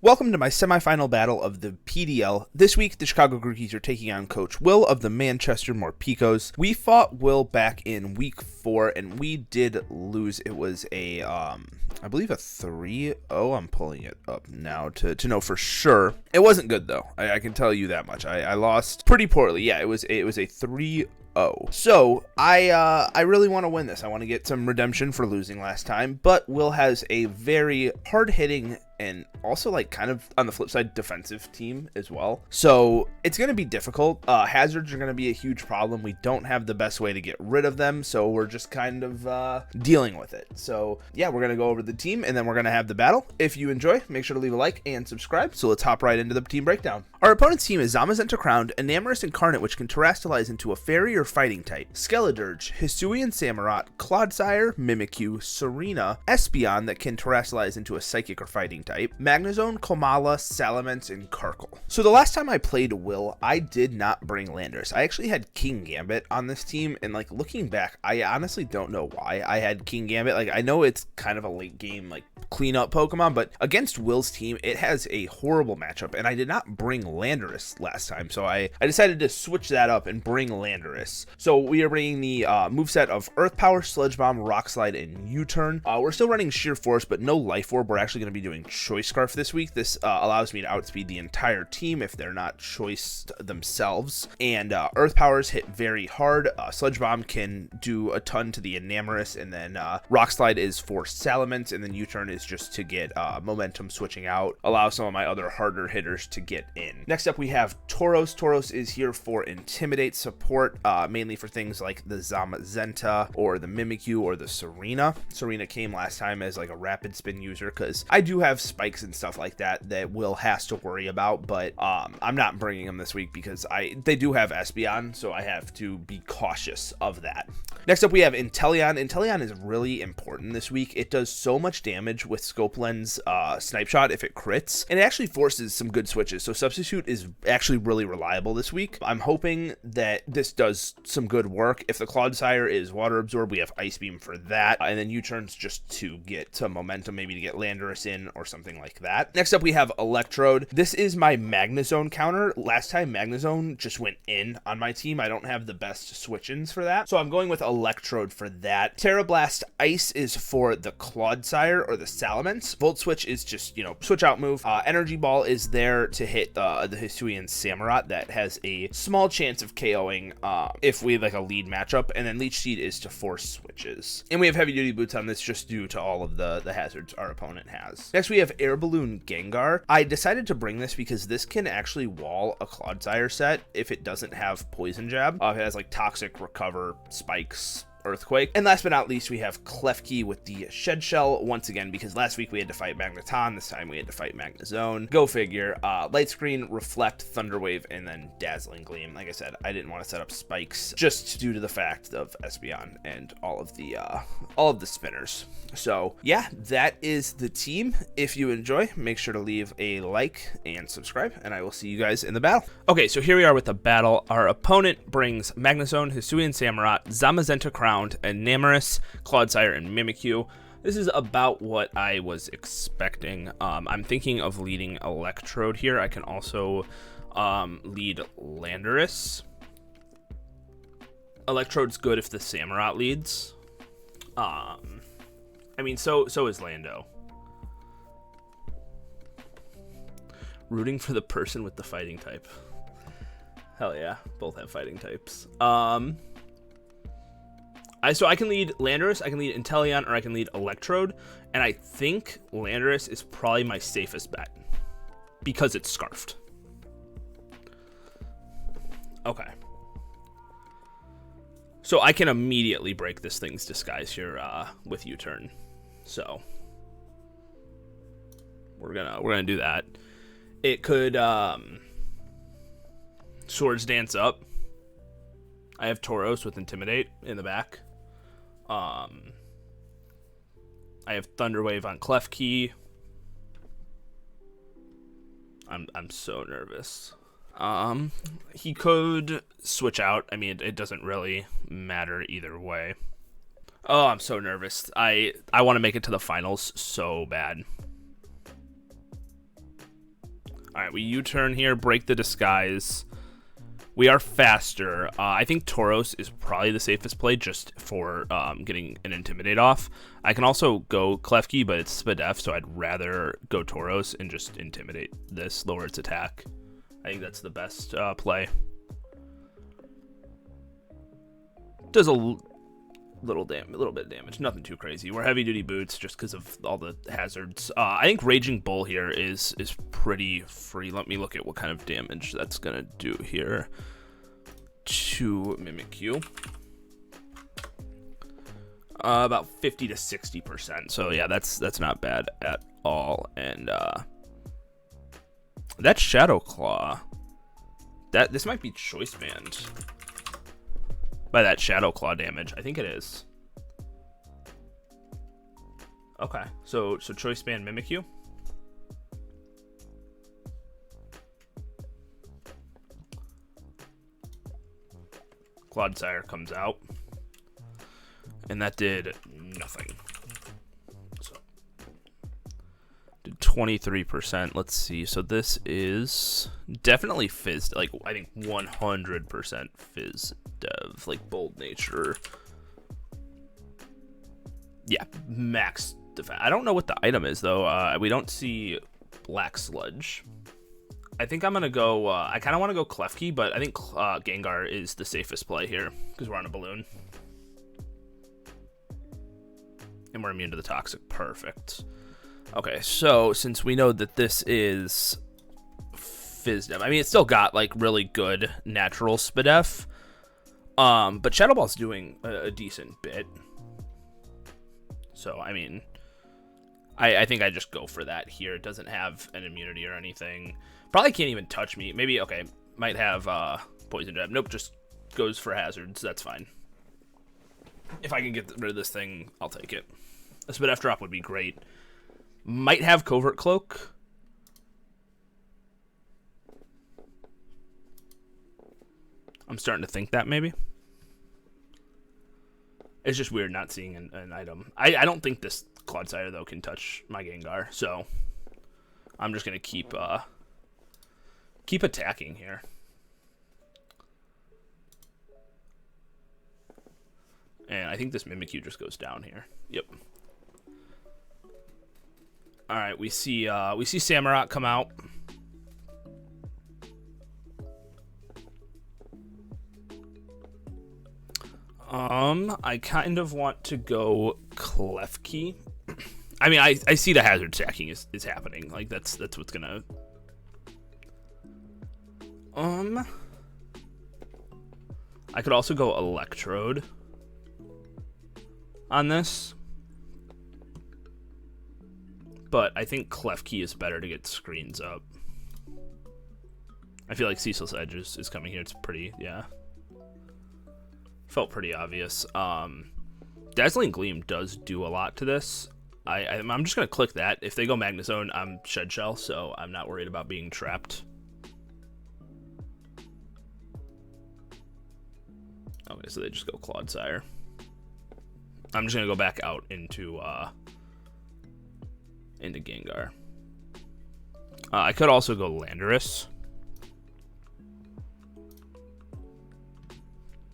Welcome to my semifinal battle of the PDL. This week, the Chicago Grookies are taking on Coach Will of the Manchester Morpicos. We fought Will back in week 4, and we did lose. It was a, I believe a 3-0. I'm pulling it up now to know for sure. It wasn't good, though. I can tell you that much. I lost pretty poorly. Yeah, it was a 3-0. So I really want to win this. I want to get some redemption for losing last time, but Will has a very hard-hitting and also like kind of on the flip side defensive team as well. So it's going to be difficult. Hazards are going to be a huge problem. We don't have the best way to get rid of them, so we're just kind of dealing with it. So yeah, we're going to go over the team and then we're going to have the battle. If you enjoy, make sure to leave a like and subscribe. So let's hop right into the team breakdown. Our opponent's team is Zamazenta Crowned, a Namorous Incarnate which can terrestrialize into a fairy or fighting type, Skeledirge, Hisuian Samurott, Clodsire, Mimikyu, Serena, Espeon that can terrestrialize into a psychic or fighting type, Magnezone, Komala, Salamence, and Karkle. So the last time I played Will, I did not bring Landorus. I actually had King Gambit on this team, and like looking back, I honestly don't know why I had King Gambit. Like I know it's kind of a late game like cleanup Pokemon, but against Will's team, it has a horrible matchup, and I did not bring Landorus last time, so I decided to switch that up and bring Landorus. So we are bringing the moveset of Earth Power, Sludge Bomb, Rock Slide, and U-Turn. We're still running Sheer Force, but no Life Orb. We're actually going to be doing Choice Scarf this week. This allows me to outspeed the entire team if they're not choiced themselves. And Earth Powers hit very hard. Sludge Bomb can do a ton to the Enamorous, and then Rock Slide is for Salamence, and then U-Turn is just to get momentum switching out, allow some of my other harder hitters to get in. Next up, we have Tauros. Tauros is here for Intimidate support, mainly for things like the Zamazenta or the Mimikyu or the Serena. Serena came last time as like a rapid spin user because I do have spikes and stuff like that Will has to worry about, but I'm not bringing them this week because they do have Espeon, so I have to be cautious of that. Next up, we have Inteleon. Inteleon is really important this week. It does so much damage with Scope Lens Snipe Shot if it crits, and it actually forces some good switches, so Substitute is actually really reliable this week. I'm hoping that this does some good work. If the Clodsire is Water Absorb, we have Ice Beam for that, and then U-Turns just to get some momentum, maybe to get Landorus in or something like that. Next up, we have Electrode. This is my Magnezone counter. Last time, Magnezone just went in on my team. I don't have the best switch-ins for that, so I'm going with Electrode for that. Terra Blast Ice is for the Clodsire or the Salamence. Volt Switch is just, switch out move. Energy Ball is there to hit the Hisuian Samurott that has a small chance of KOing if we have like a lead matchup, and then Leech Seed is to force switches. And we have Heavy Duty Boots on this just due to all of the hazards our opponent has. Next, we have Air Balloon Gengar. I decided to bring this because this can actually wall a Clodsire set if it doesn't have Poison Jab. It has like Toxic, Recover, Spikes, Earthquake. And last but not least, we have Klefki with the Shed Shell once again, because last week we had to fight Magneton, this time we had to fight Magnezone. Go figure. Light Screen, Reflect, Thunder Wave, and then Dazzling Gleam. Like I said, I didn't want to set up spikes just due to the fact of Espeon and all of the spinners. So yeah, that is the team. If you enjoy, make sure to leave a like and subscribe, and I will see you guys in the battle. Okay, so here we are with the battle. Our opponent brings Magnezone, Hisuian Samurott, Zamazenta Crowned, Enamorous, Clodsire, and Mimikyu. This is about what I was expecting. I'm thinking of leading Electrode here. I can also lead Landorus. Electrode's good if the Samurott leads. I mean, so is Lando. Rooting for the person with the fighting type. Hell yeah, both have fighting types. So I can lead Landorus, I can lead Inteleon, or I can lead Electrode, and I think Landorus is probably my safest bet because it's Scarfed. Okay. So I can immediately break this thing's disguise here with U-Turn. So we're gonna do that. It could Swords Dance up. I have Tauros with Intimidate in the back. I have Thunder Wave on Klefki. I'm so nervous. He could switch out. I mean, it doesn't really matter either way. Oh, I'm so nervous. I want to make it to the finals so bad. All right, we U-turn here, break the disguise. We are faster. I think Tauros is probably the safest play just for getting an Intimidate off. I can also go Klefki, but it's SPDF, so I'd rather go Tauros and just Intimidate this, lower its attack. I think that's the best play. Does a little bit of damage, nothing too crazy. We're heavy duty boots just because of all the hazards. I think Raging Bull here is pretty free. Let me look at what kind of damage that's gonna do here to Mimikyu. About 50 to 60%. So yeah, that's not bad at all. And that Shadow Claw, this might be choice banned by that Shadow Claw damage. I think it is. Okay, so choice band Mimikyu. Clodsire comes out. And that did nothing. So did 23%. Let's see. So this is definitely Fizz, like I think 100% Fizz Dev, like Bold Nature. Yeah, max defense. I don't know what the item is though. We don't see Black Sludge. I think I'm gonna go. I kind of want to go Klefki, but I think Gengar is the safest play here because we're on a balloon and we're immune to the toxic. Perfect. Okay, so since we know that this is Fizzdef, I mean it's still got like really good natural SPDF. But Shadow Ball's doing a decent bit. So, I mean, I think I just go for that here. It doesn't have an immunity or anything. Probably can't even touch me. Maybe, okay, might have Poison Jab. Nope, just goes for hazards. That's fine. If I can get rid of this thing, I'll take it. A SPDF drop would be great. Might have Covert Cloak. I'm starting to think that maybe. It's just weird not seeing an item. I don't think this Clodsire, though, can touch my Gengar, so I'm just going to keep attacking here. And I think this Mimikyu just goes down here. Yep. All right, we see Samurott come out. I kind of want to go Klefki. I mean, I see the hazard stacking is happening. Like that's what's gonna. I could also go Electrode on this, but I think Klefki is better to get screens up. I feel like Cecil's Edge is coming here. It's pretty, yeah. Felt pretty obvious. Dazzling Gleam does do a lot to this. I'm just going to click that. If they go Magnezone, I'm Shed Shell, so I'm not worried about being trapped. Okay, so they just go Clodsire. I'm just going to go back out into Gengar. I could also go Landorus.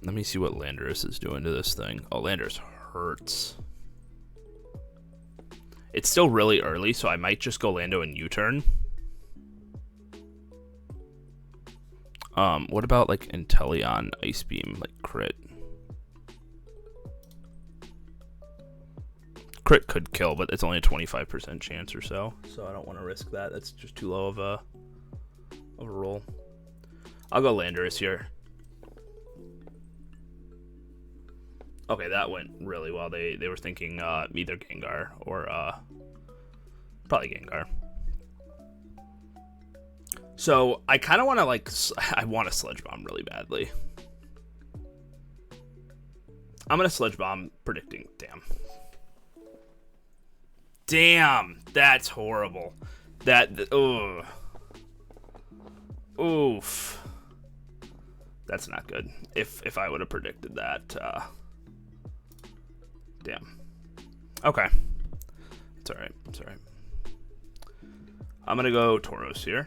Let me see what Landorus is doing to this thing. Oh, Landorus hurts. It's still really early, so I might just go Lando and U-turn. What about like Inteleon Ice Beam, like crit? Crit could kill, but it's only a 25% chance or so. So I don't want to risk that. That's just too low of a roll. I'll go Landorus here. Okay, that went really well. They were thinking either Gengar or probably Gengar. So I kind of want to I want a Sludge Bomb really badly. I'm gonna Sludge Bomb, predicting. Damn, that's horrible. Oof. That's not good. If I would have predicted that. Damn. Okay. It's alright. I'm gonna go Tauros here.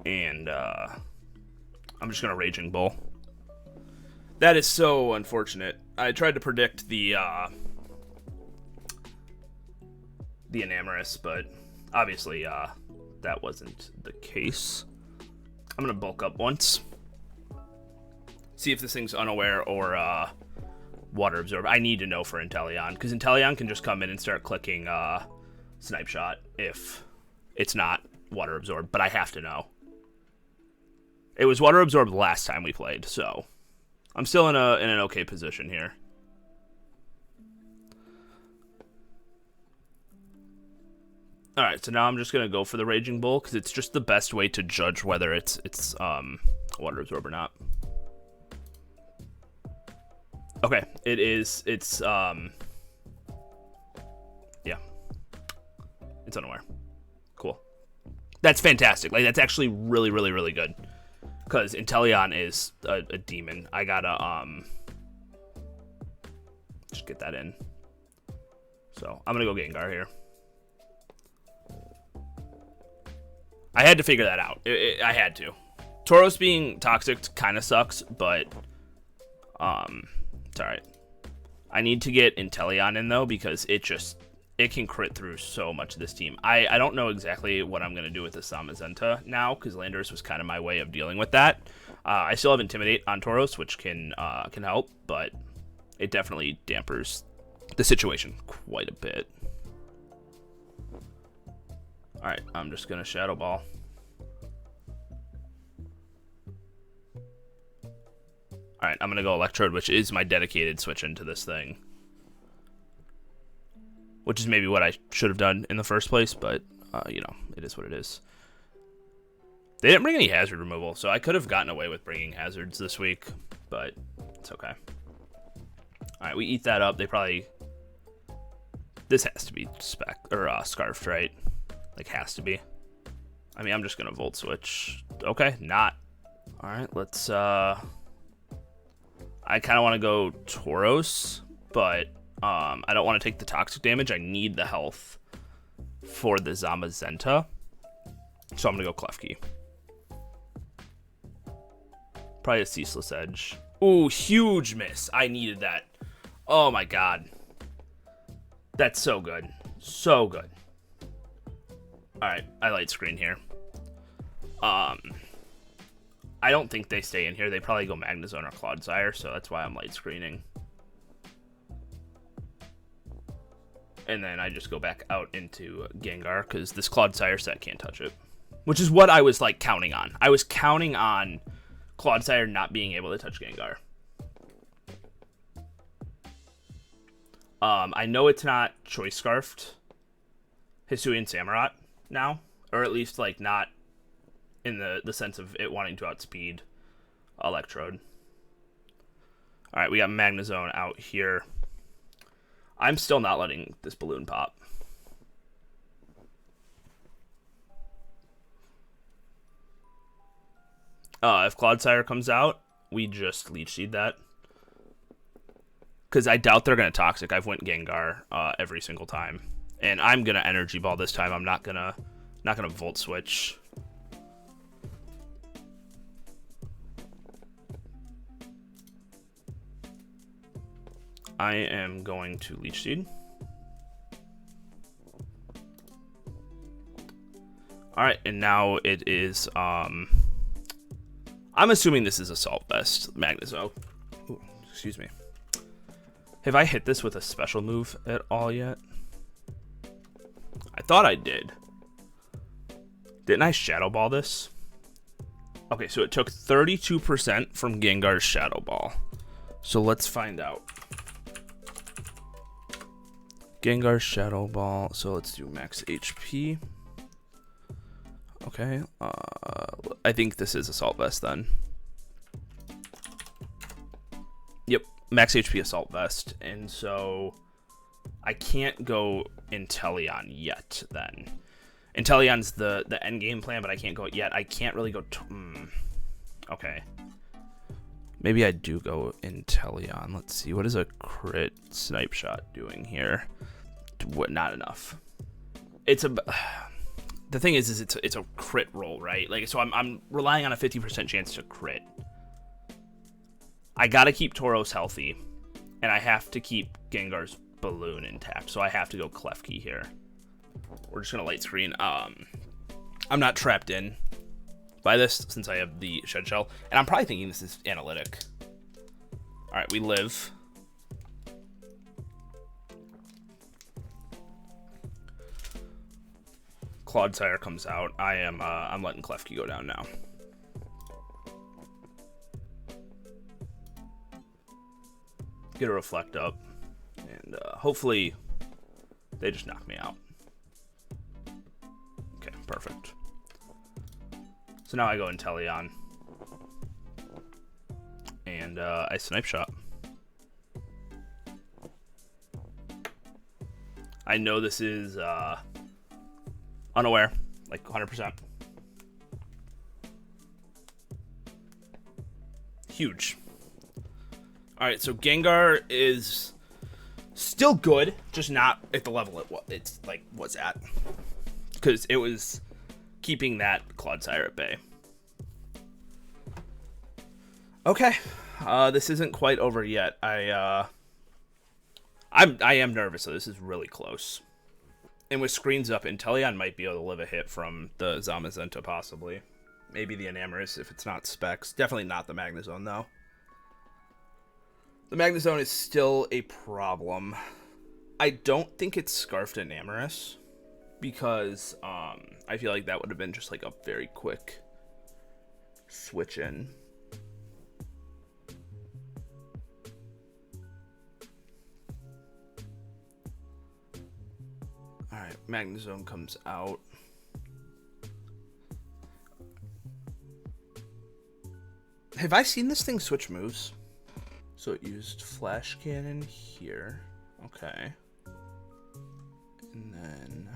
And I'm just going to Raging Bull. That is so unfortunate. I tried to predict the Enamorous, but obviously that wasn't the case. I'm going to bulk up once. See if this thing's unaware or water absorb. I need to know for Inteleon, because Inteleon can just come in and start clicking Snipe Shot if it's not water absorbed, but I have to know. It was water absorbed last time we played, so I'm still in an okay position here. Alright, so now I'm just gonna go for the Raging Bull, because it's just the best way to judge whether it's water absorb or not. Okay, it's yeah. It's unaware. Cool. That's fantastic. Like, that's actually really, really, really good. Because Inteleon is a demon. I gotta, just get that in. So, I'm gonna go Gengar here. I had to figure that out. I had to. Tauros being toxic kind of sucks, but, it's alright. I need to get Inteleon in, though, because it can crit through so much of this team. I don't know exactly what I'm going to do with the Zamazenta now, because Landorus was kind of my way of dealing with that. I still have Intimidate on Tauros, which can help, but it definitely dampers the situation quite a bit. Alright, I'm just going to Shadow Ball. Alright, I'm going to go Electrode, which is my dedicated switch into this thing. Which is maybe what I should have done in the first place, but, you know, it is what it is. They didn't bring any hazard removal, so I could have gotten away with bringing hazards this week, but it's okay. Alright, we eat that up. They probably... This has to be Scarfed, right? Like, has to be. I mean, I'm just going to Volt Switch. Okay, not. Alright, let's, I kind of want to go Tauros, but I don't want to take the toxic damage. I need the health for the Zamazenta. So I'm going to go Klefki. Probably a Ceaseless Edge. Ooh, huge miss. I needed that. Oh my god. That's so good. So good. Alright, I light screen here. I don't think they stay in here. They probably go Magnezone or Clodsire, so that's why I'm light screening. And then I just go back out into Gengar, because this Clodsire set can't touch it. Which is what I was, like, counting on. I was counting on Clodsire not being able to touch Gengar. I know it's not Choice Scarfed Hisuian Samurott now. Or at least, like, not in the sense of it wanting to outspeed Electrode. Alright, we got Magnezone out here. I'm still not letting this balloon pop. If Clodsire comes out, we just Leech Seed that. Because I doubt they're going to Toxic. I've went Gengar every single time. And I'm going to Energy Ball this time. I'm not gonna Volt Switch. I am going to Leech Seed. Alright, and now it is, I'm assuming this is Assault Vest, Magnezone. Ooh, excuse me. Have I hit this with a special move at all yet? I thought I did. Didn't I Shadow Ball this? Okay, so it took 32% from Gengar's Shadow Ball. So let's find out. Gengar's Shadow Ball. So let's do max HP. Okay. I think this is Assault Vest then. Yep. Max HP Assault Vest. And so I can't go Inteleon yet then. Inteleon's the end game plan, but I can't go yet. I can't really go... Okay. Maybe I do go Inteleon. Let's see. What is a crit Snipe Shot doing here? What? Not enough. It's a... the thing is it's a crit roll, right? Like, so I'm relying on a 50% chance to crit. I gotta keep Tauros healthy, and I have to keep Gengar's balloon intact, so I have to go Klefki here. We're just gonna light screen. I'm not trapped in by this since I have the Shed Shell, and I'm probably thinking this is analytic. All right, we live. Clodsire comes out. I'm letting Klefki go down now. Get a reflect up, and hopefully they just knock me out. Okay, perfect. So now I go Inteleon, and I Snipe Shot. I know this is unaware, like 100%. Huge. All right, so Gengar is still good, just not at the level it's like was at, because it was keeping that Clodsire at bay. Okay, this isn't quite over yet. I am nervous, so this is really close. And with screens up, Inteleon might be able to live a hit from the Zamazenta, possibly. Maybe the Enamorus if it's not Specs. Definitely not the Magnezone, though. The Magnezone is still a problem. I don't think it's Scarfed Enamorus, because I feel like that would have been just like a very quick switch in. Alright, Magnezone comes out. Have I seen this thing switch moves? So it used Flash Cannon here. Okay. And then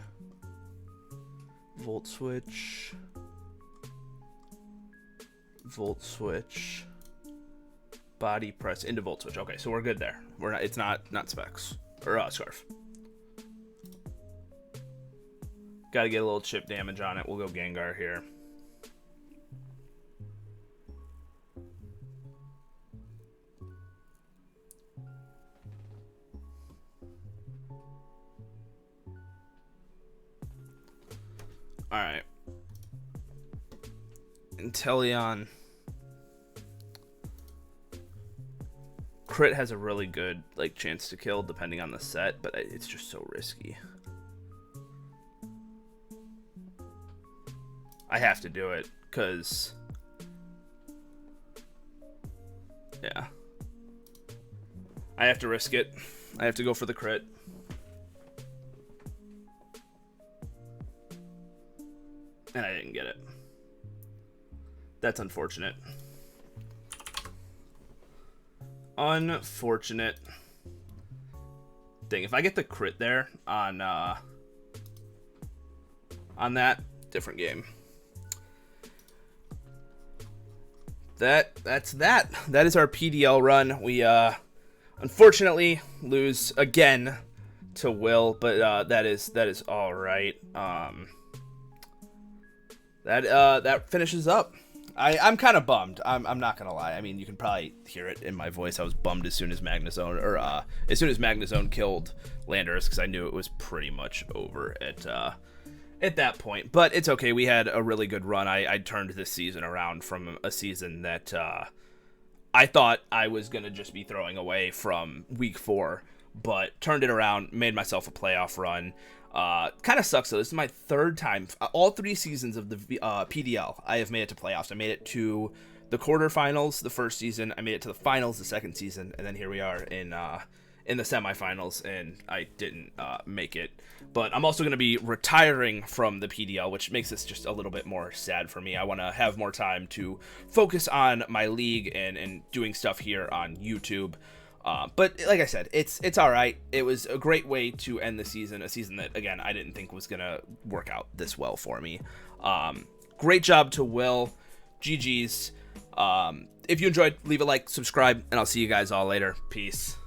Volt Switch. Volt Switch. Body Press into Volt Switch. Okay, so we're good there. We're not. It's not Specs or Scarf. Got to get a little chip damage on it. We'll go Gengar here. Alright. Inteleon. Crit has a really good like chance to kill depending on the set, but it's just so risky. I have to do it, because yeah. I have to risk it. I have to go for the crit. And I didn't get it. That's unfortunate. Unfortunate. Dang, if I get the crit there on that, different game. That's that. That is our PDL run. We unfortunately lose again to Will, but that is all right. That finishes up. I'm kind of bummed. I'm not gonna lie. I mean, you can probably hear it in my voice. I was bummed as soon as Magnezone killed Landorus, because I knew it was pretty much over at that point. But it's okay. We had a really good run. I turned this season around from a season that I thought I was gonna just be throwing away from week 4, but turned it around, made myself a playoff run. Kind of sucks though. This is my 3rd time. All 3 seasons of the PDL, I have made it to playoffs. I made it to the quarterfinals the first season. I made it to the finals the second season, and then here we are in the semifinals, and I didn't make it. But I'm also going to be retiring from the PDL, which makes this just a little bit more sad for me. I want to have more time to focus on my league and doing stuff here on YouTube. But like I said, it's all right. It was a great way to end the season, a season that, again, I didn't think was going to work out this well for me. Great job to Will. GG's. If you enjoyed, leave a like, subscribe, and I'll see you guys all later. Peace.